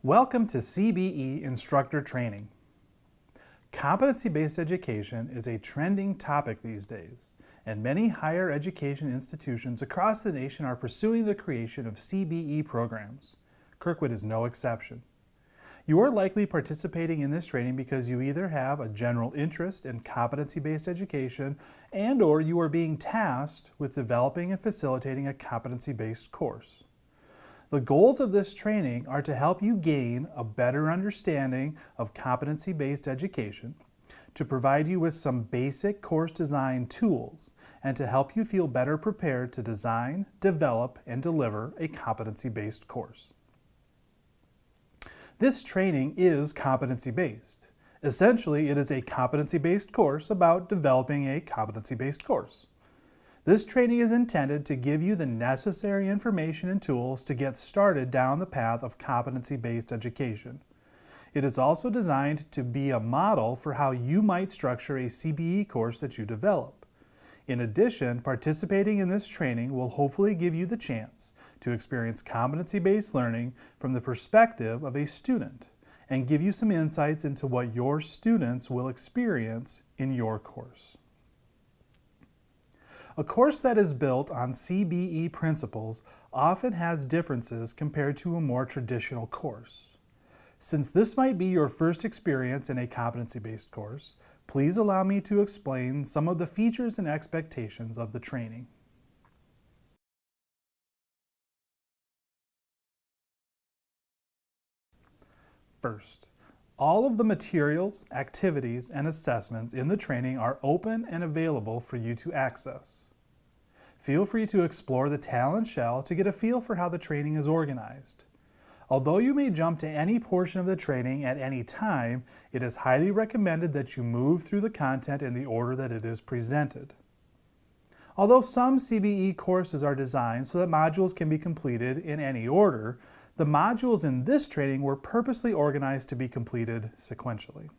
Welcome to CBE Instructor Training. Competency-based education is a trending topic these days, and many higher education institutions across the nation are pursuing the creation of CBE programs. Kirkwood is no exception. You are likely participating in this training because you either have a general interest in competency-based education and/or you are being tasked with developing and facilitating a competency-based course. The goals of this training are to help you gain a better understanding of competency-based education, to provide you with some basic course design tools, and to help you feel better prepared to design, develop, and deliver a competency-based course. This training is competency-based. Essentially, it is a competency-based course about developing a competency-based course. This training is intended to give you the necessary information and tools to get started down the path of competency-based education. It is also designed to be a model for how you might structure a CBE course that you develop. In addition, participating in this training will hopefully give you the chance to experience competency-based learning from the perspective of a student and give you some insights into what your students will experience in your course. A course that is built on CBE principles often has differences compared to a more traditional course. Since this might be your first experience in a competency-based course, please allow me to explain some of the features and expectations of the training. First, all of the materials, activities, and assessments in the training are open and available for you to access. Feel free to explore the talent shell to get a feel for how the training is organized. Although you may jump to any portion of the training at any time, it is highly recommended that you move through the content in the order that it is presented. Although some CBE courses are designed so that modules can be completed in any order, the modules in this training were purposely organized to be completed sequentially.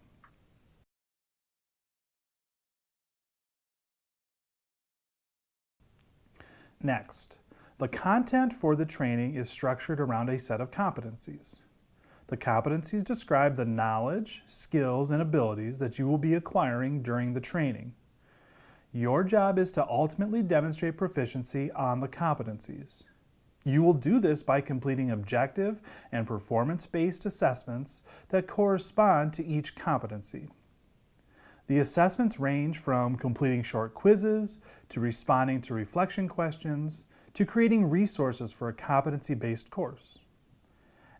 Next, the content for the training is structured around a set of competencies. The competencies describe the knowledge, skills, and abilities that you will be acquiring during the training. Your job is to ultimately demonstrate proficiency on the competencies. You will do this by completing objective and performance-based assessments that correspond to each competency. The assessments range from completing short quizzes, to responding to reflection questions, to creating resources for a competency-based course.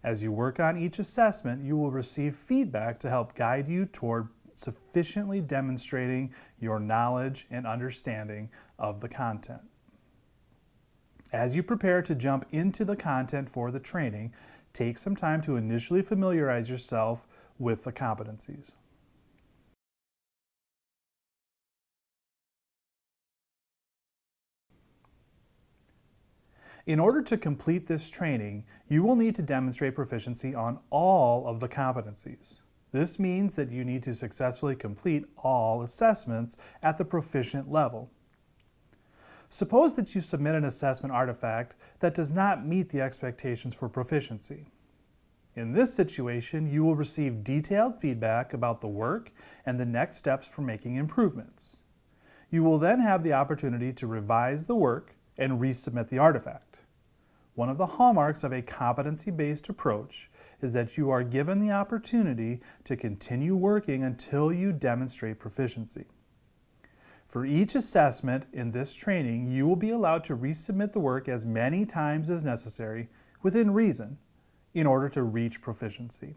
As you work on each assessment, you will receive feedback to help guide you toward sufficiently demonstrating your knowledge and understanding of the content. As you prepare to jump into the content for the training, take some time to initially familiarize yourself with the competencies. In order to complete this training, you will need to demonstrate proficiency on all of the competencies. This means that you need to successfully complete all assessments at the proficient level. Suppose that you submit an assessment artifact that does not meet the expectations for proficiency. In this situation, you will receive detailed feedback about the work and the next steps for making improvements. You will then have the opportunity to revise the work and resubmit the artifact. One of the hallmarks of a competency-based approach is that you are given the opportunity to continue working until you demonstrate proficiency. For each assessment in this training, you will be allowed to resubmit the work as many times as necessary, within reason, in order to reach proficiency.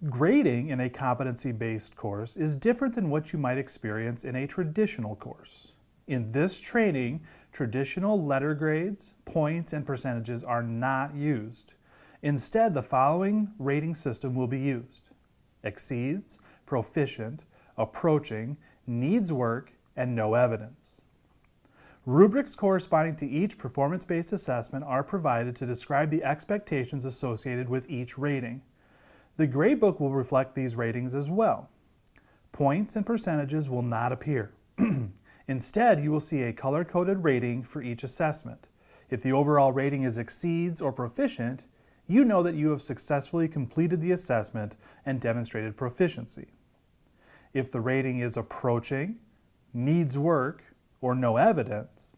Grading in a competency-based course is different than what you might experience in a traditional course. In this training, traditional letter grades, points, and percentages are not used. Instead, the following rating system will be used: exceeds, proficient, approaching, needs work, and no evidence. Rubrics corresponding to each performance-based assessment are provided to describe the expectations associated with each rating. The gradebook will reflect these ratings as well. Points and percentages will not appear. Instead, you will see a color-coded rating for each assessment. If the overall rating is exceeds or proficient, you know that you have successfully completed the assessment and demonstrated proficiency. If the rating is approaching, needs work, or no evidence,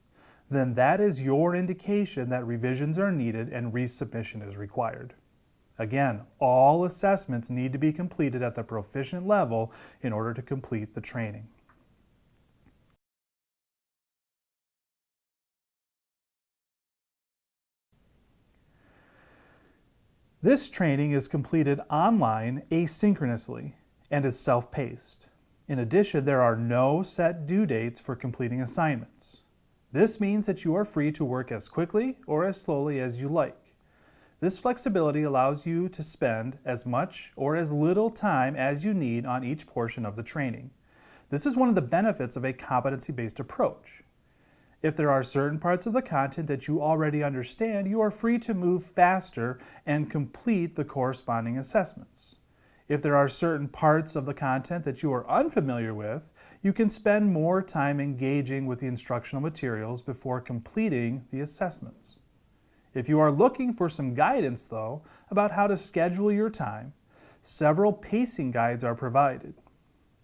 then that is your indication that revisions are needed and resubmission is required. Again, all assessments need to be completed at the proficient level in order to complete the training. This training is completed online asynchronously and is self-paced. In addition, there are no set due dates for completing assignments. This means that you are free to work as quickly or as slowly as you like. This flexibility allows you to spend as much or as little time as you need on each portion of the training. This is one of the benefits of a competency-based approach. If there are certain parts of the content that you already understand, you are free to move faster and complete the corresponding assessments. If there are certain parts of the content that you are unfamiliar with, you can spend more time engaging with the instructional materials before completing the assessments. If you are looking for some guidance, though, about how to schedule your time, several pacing guides are provided.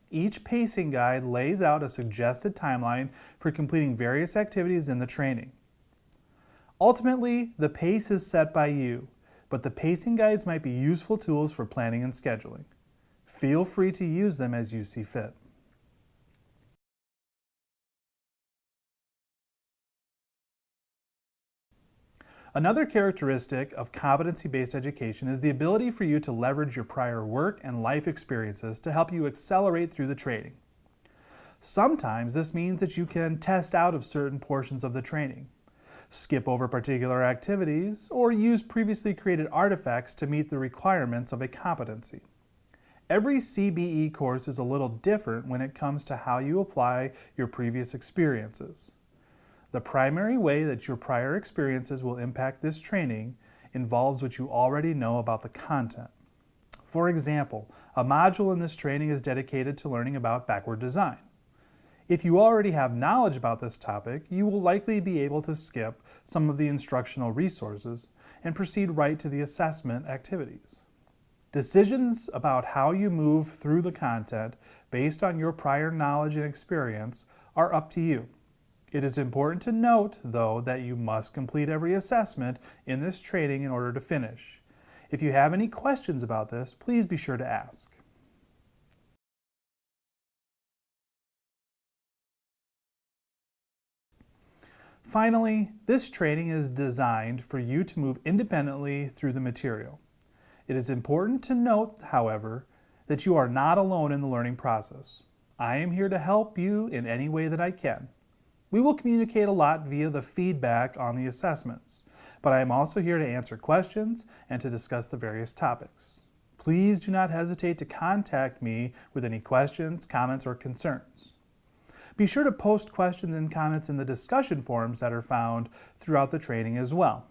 Each pacing guide lays out a suggested timeline for completing various activities in the training. Ultimately, the pace is set by you, but the pacing guides might be useful tools for planning and scheduling. Feel free to use them as you see fit. Another characteristic of competency-based education is the ability for you to leverage your prior work and life experiences to help you accelerate through the training. Sometimes this means that you can test out of certain portions of the training, skip over particular activities, or use previously created artifacts to meet the requirements of a competency. Every CBE course is a little different when it comes to how you apply your previous experiences. The primary way that your prior experiences will impact this training involves what you already know about the content. For example, a module in this training is dedicated to learning about backward design. If you already have knowledge about this topic, you will likely be able to skip some of the instructional resources and proceed right to the assessment activities. Decisions about how you move through the content based on your prior knowledge and experience are up to you. It is important to note, though, that you must complete every assessment in this training in order to finish. If you have any questions about this, please be sure to ask. Finally, this training is designed for you to move independently through the material. It is important to note, however, that you are not alone in the learning process. I am here to help you in any way that I can. We will communicate a lot via the feedback on the assessments, but I am also here to answer questions and to discuss the various topics. Please do not hesitate to contact me with any questions, comments, or concerns. Be sure to post questions and comments in the discussion forums that are found throughout the training as well.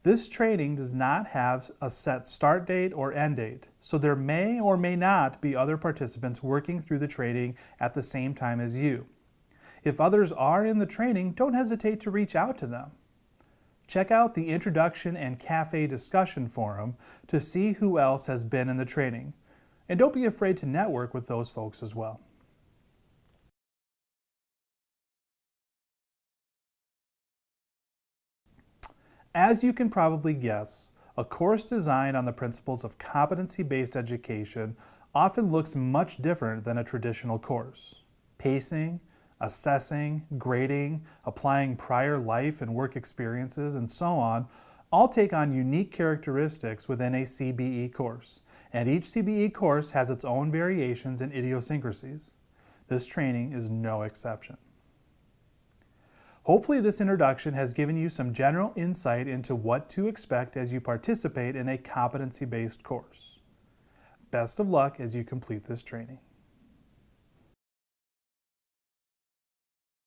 This training does not have a set start date or end date, so there may or may not be other participants working through the training at the same time as you. If others are in the training, don't hesitate to reach out to them. Check out the Introduction and Cafe discussion forum to see who else has been in the training. And don't be afraid to network with those folks as well. As you can probably guess, a course designed on the principles of competency-based education often looks much different than a traditional course. Pacing, assessing, grading, applying prior life and work experiences, and so on, all take on unique characteristics within a CBE course, and each CBE course has its own variations and idiosyncrasies. This training is no exception. Hopefully this introduction has given you some general insight into what to expect as you participate in a competency-based course. Best of luck as you complete this training.